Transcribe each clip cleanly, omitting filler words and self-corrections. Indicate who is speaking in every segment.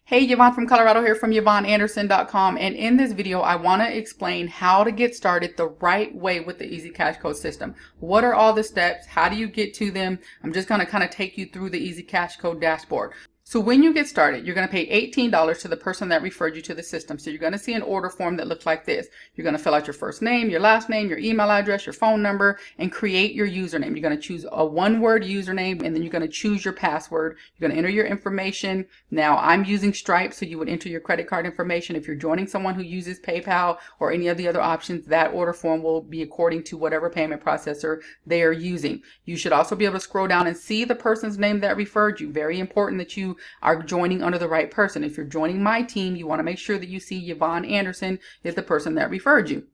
Speaker 1: Hey, Yvonne from Colorado here from YvonneAnderson.com, and in this video I want to explain how to get started the right way with the Easy Cash Code system. What are all the steps? How do you get to them? I'm just going to kind of take you through the Easy Cash Code dashboard. So when you get started, you're going to pay $18 to the person that referred you to the system. So you're going to see an order form that looks like this. You're going to fill out your first name, your last name, your email address, your phone number, and create your username. You're going to choose a one-word username, and then you're going to choose your password. You're going to enter your information. Now, I'm using Stripe, so you would enter your credit card information. If you're joining someone who uses PayPal or any of the other options, that order form will be according to whatever payment processor they are using. You should also be able to scroll down and see the person's name that referred you. Very important that you are joining under the right person. If you're joining my team, you want to make sure that you see Yvonne Anderson is the person that referred you.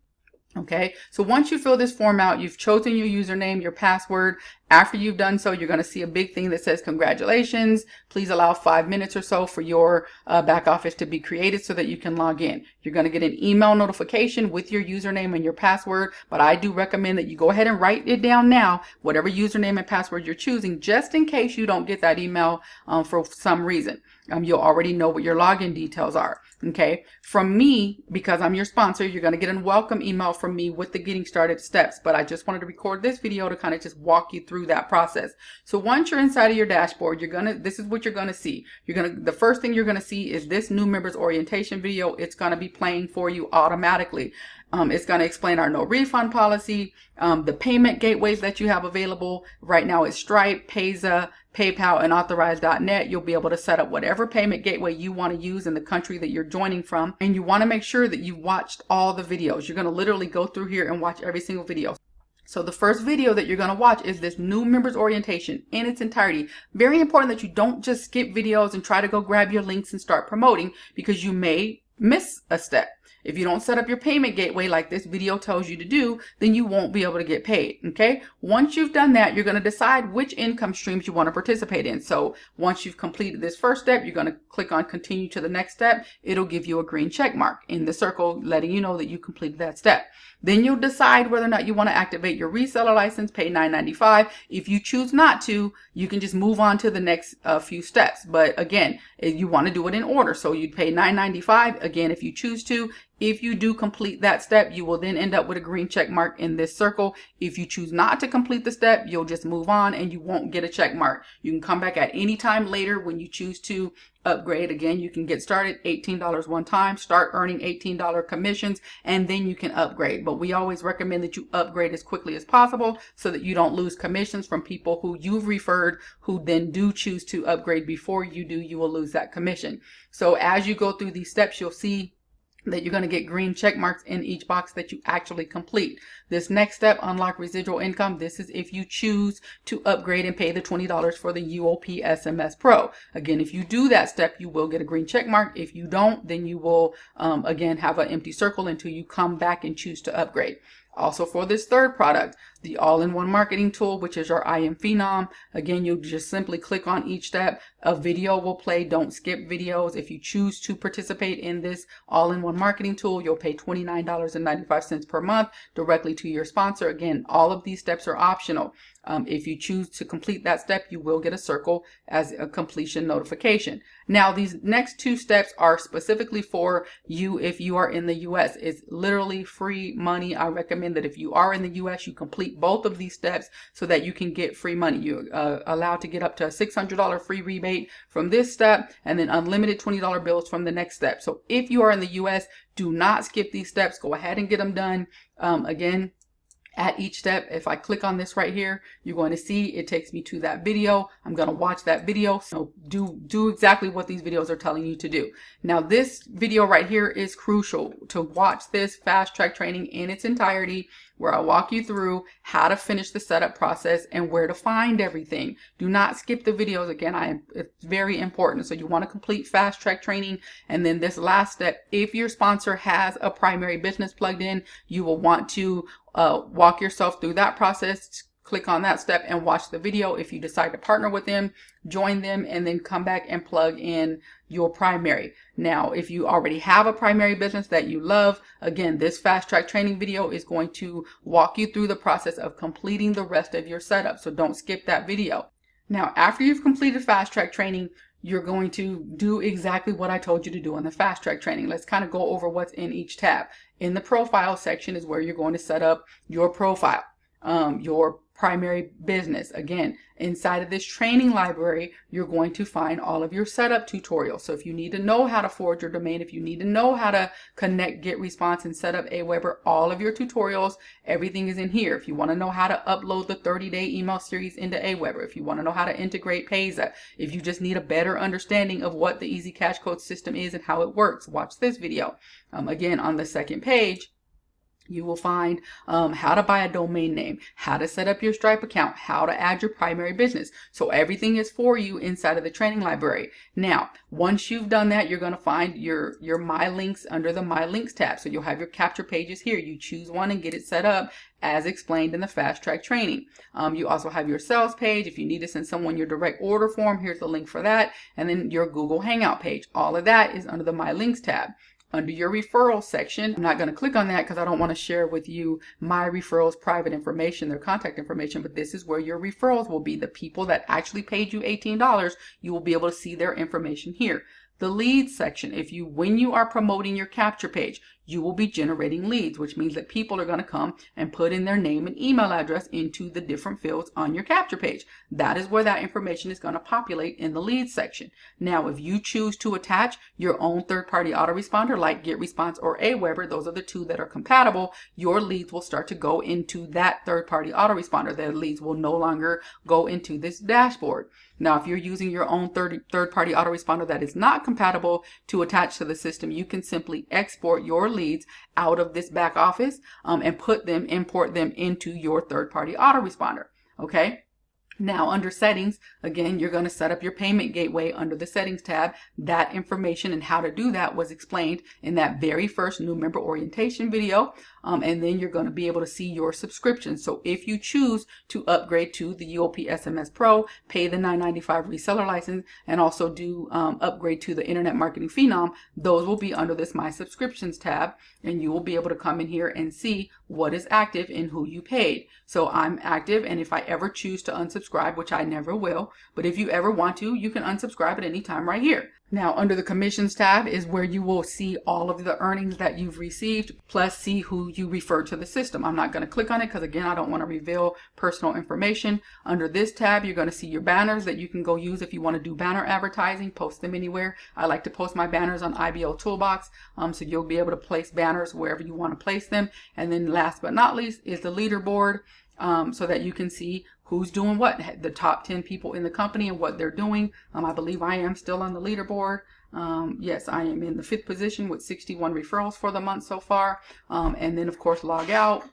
Speaker 1: Okay, so once you fill this form out, you've chosen your username, your password. After you've done so, you're going to see a big thing that says congratulations. Please allow 5 minutes or so for your back office to be created so that you can log in. You're going to get an email notification with your username and your password, but I do recommend that you go ahead and write it down now, whatever username and password you're choosing, just in case you don't get that email for some reason. You'll already know what your login details are. Okay, from me, because I'm your sponsor, you're going to get a welcome email from me with the getting started steps, but I just wanted to record this video to kind of just walk you through that process. So once you're inside of your dashboard, this is what you're going to see. The first thing you're going to see is this new members orientation video. It's going to be playing for you automatically. It's going to explain our no refund policy, the payment gateways that you have available. Right now it's Stripe, Payza, PayPal, and Authorize.net. You'll be able to set up whatever payment gateway you want to use in the country that you're joining from. And you want to make sure that you watched all the videos. You're going to literally go through here and watch every single video. So the first video that you're going to watch is this new members orientation in its entirety. Very important that you don't just skip videos and try to go grab your links and start promoting, because you may miss a step. If you don't set up your payment gateway like this video tells you to do, then you won't be able to get paid, okay? Once you've done that, you're going to decide which income streams you want to participate in. So once you've completed this first step, you're going to click on continue to the next step. It'll give you a green check mark in the circle letting you know that you completed that step. Then you'll decide whether or not you want to activate your reseller license, pay $9.95. If you choose not to, you can just move on to the next few steps. But again, you want to do it in order. So you'd pay $9.95 again if you choose to. If you do complete that step, you will then end up with a green check mark in this circle. If you choose not to complete the step, you'll just move on and you won't get a check mark. You can come back at any time later when you choose to upgrade. Again, you can get started $18 one time, start earning $18 commissions, and then you can upgrade. But we always recommend that you upgrade as quickly as possible so that you don't lose commissions from people who you've referred who then do choose to upgrade before you do. You will lose that commission. So as you go through these steps, you'll see that you're going to get green check marks in each box that you actually complete. This next step, unlock residual income. This is if you choose to upgrade and pay the $20 for the UOP SMS Pro. Again, if you do that step, you will get a green check mark. If you don't, then you will, again, have an empty circle until you come back and choose to upgrade. Also for this third product, the all-in-one marketing tool, which is your I Am Phenom. Again, you just simply click on each step. A video will play. Don't skip videos. If you choose to participate in this all-in-one marketing tool, you'll pay $29.95 per month directly to your sponsor. Again, all of these steps are optional. If you choose to complete that step, you will get a circle as a completion notification. Now, these next two steps are specifically for you if you are in the U.S. It's literally free money. I recommend that if you are in the U.S., you complete both of these steps so that you can get free money. You're allowed to get up to a $600 free rebate from this step and then unlimited $20 bills from the next step. So if you are in the U.S., do not skip these steps. Go ahead and get them done. Again, at each step, if I click on this right here, you're going to see it takes me to that video. I'm going to watch that video. So do exactly what these videos are telling you to do. Now, this video right here is crucial to watch this fast track training in its entirety, where I walk you through how to finish the setup process and where to find everything. Do not skip the videos. Again, it's very important. So you want to complete fast track training. And then this last step, if your sponsor has a primary business plugged in, you will want to walk yourself through that process. Click on that step and watch the video. If you decide to partner with them, join them, and then come back and plug in your primary. Now, if you already have a primary business that you love, again, this fast track training video is going to walk you through the process of completing the rest of your setup. So don't skip that video. Now, after you've completed fast track training, you're going to do exactly what I told you to do in the fast track training. Let's kind of go over what's in each tab. In the profile section is where you're going to set up your profile, your primary business. Again, inside of this training library, you're going to find all of your setup tutorials. So if you need to know how to forge your domain, if you need to know how to connect GetResponse and set up Aweber, all of your tutorials, everything is in here. If you want to know how to upload the 30-day email series into Aweber, if you want to know how to integrate Payza, if you just need a better understanding of what the Easy Cash Code system is and how it works, watch this video. Again, on the second page, you will find how to buy a domain name, how to set up your Stripe account, how to add your primary business. So everything is for you inside of the training library. Now, once you've done that, you're going to find your My Links under the My Links tab. So you'll have your capture pages here. You choose one and get it set up as explained in the fast track training. You also have your sales page. If you need to send someone your direct order form, here's the link for that. And then your Google Hangout page. All of that is under the My Links tab. Under your referrals section, I'm not going to click on that because I don't want to share with you my referrals private information, their contact information, but this is where your referrals will be. The people that actually paid you $18, you will be able to see their information here. The leads section, when you are promoting your capture page, you will be generating leads, which means that people are going to come and put in their name and email address into the different fields on your capture page. That is where that information is going to populate in the leads section. Now, if you choose to attach your own third-party autoresponder like GetResponse or Aweber, those are the two that are compatible, your leads will start to go into that third-party autoresponder. Their leads will no longer go into this dashboard. Now, if you're using your own third-party autoresponder that is not compatible to attach to the system, you can simply export your leads out of this back office and import them into your third-party autoresponder. Okay. Now, under settings, again, you're going to set up your payment gateway under the settings tab. That information and how to do that was explained in that very first new member orientation video. And then you're going to be able to see your subscription. So if you choose to upgrade to the UOP SMS Pro, pay the $9.95 reseller license, and also do upgrade to the Internet Marketing Phenom, those will be under this My Subscriptions tab. And you will be able to come in here and see what is active and who you paid. So I'm active, and if I ever choose to unsubscribe, which I never will, but if you ever want to, you can unsubscribe at any time right here. Now, under the commissions tab is where you will see all of the earnings that you've received, plus see who you referred to the system. I'm not going to click on it because, again, I don't want to reveal personal information. Under this tab, you're going to see your banners that you can go use if you want to do banner advertising, post them anywhere. I like to post my banners on IBO Toolbox, so you'll be able to place banners wherever you want to place them. And then last but not least is the leaderboard, so that you can see who's doing what, the top 10 people in the company and what they're doing. I believe I am still on the leaderboard. Yes, I am in the 5th position with 61 referrals for the month so far. And then, of course, log out.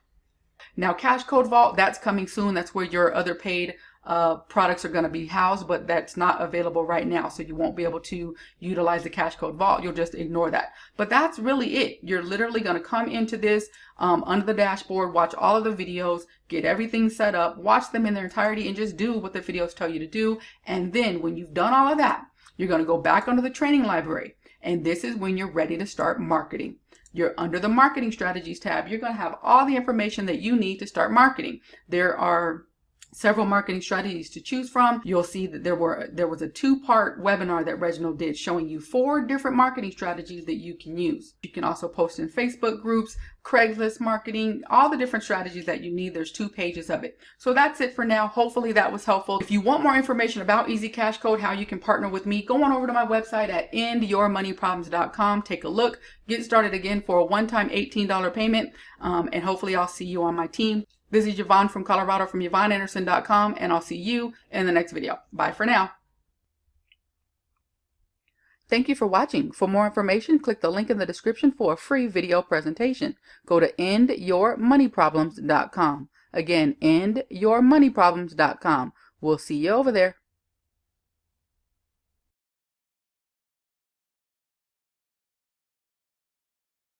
Speaker 1: Now, Cash Code Vault, that's coming soon. That's where your other paid products are going to be housed, but that's not available right now. So you won't be able to utilize the Cash Code Vault. You'll just ignore that. But that's really it. You're literally going to come into this under the dashboard, watch all of the videos, get everything set up, watch them in their entirety, and just do what the videos tell you to do. And then when you've done all of that, you're going to go back under the training library. And this is when you're ready to start marketing. You're under the marketing strategies tab. You're going to have all the information that you need to start marketing. There are several marketing strategies to choose from. You'll see that there was a 2-part webinar that Reginald did showing you 4 different marketing strategies that you can use. You can also post in Facebook groups, Craigslist marketing, all the different strategies that you need. There's 2 pages of it. So that's it for now. Hopefully that was helpful. If you want more information about Easy Cash Code, how you can partner with me, go on over to my website at endyourmoneyproblems.com. Take a look. Get started again for a one-time $18 payment. And hopefully I'll see you on my team. This is Yvonne from Colorado from YvonneAnderson.com, and I'll see you in the next video. Bye for now. Thank you for watching. For more information, click the link in the description for a free video presentation. Go to endyourmoneyproblems.com. Again, endyourmoneyproblems.com. We'll see you over there.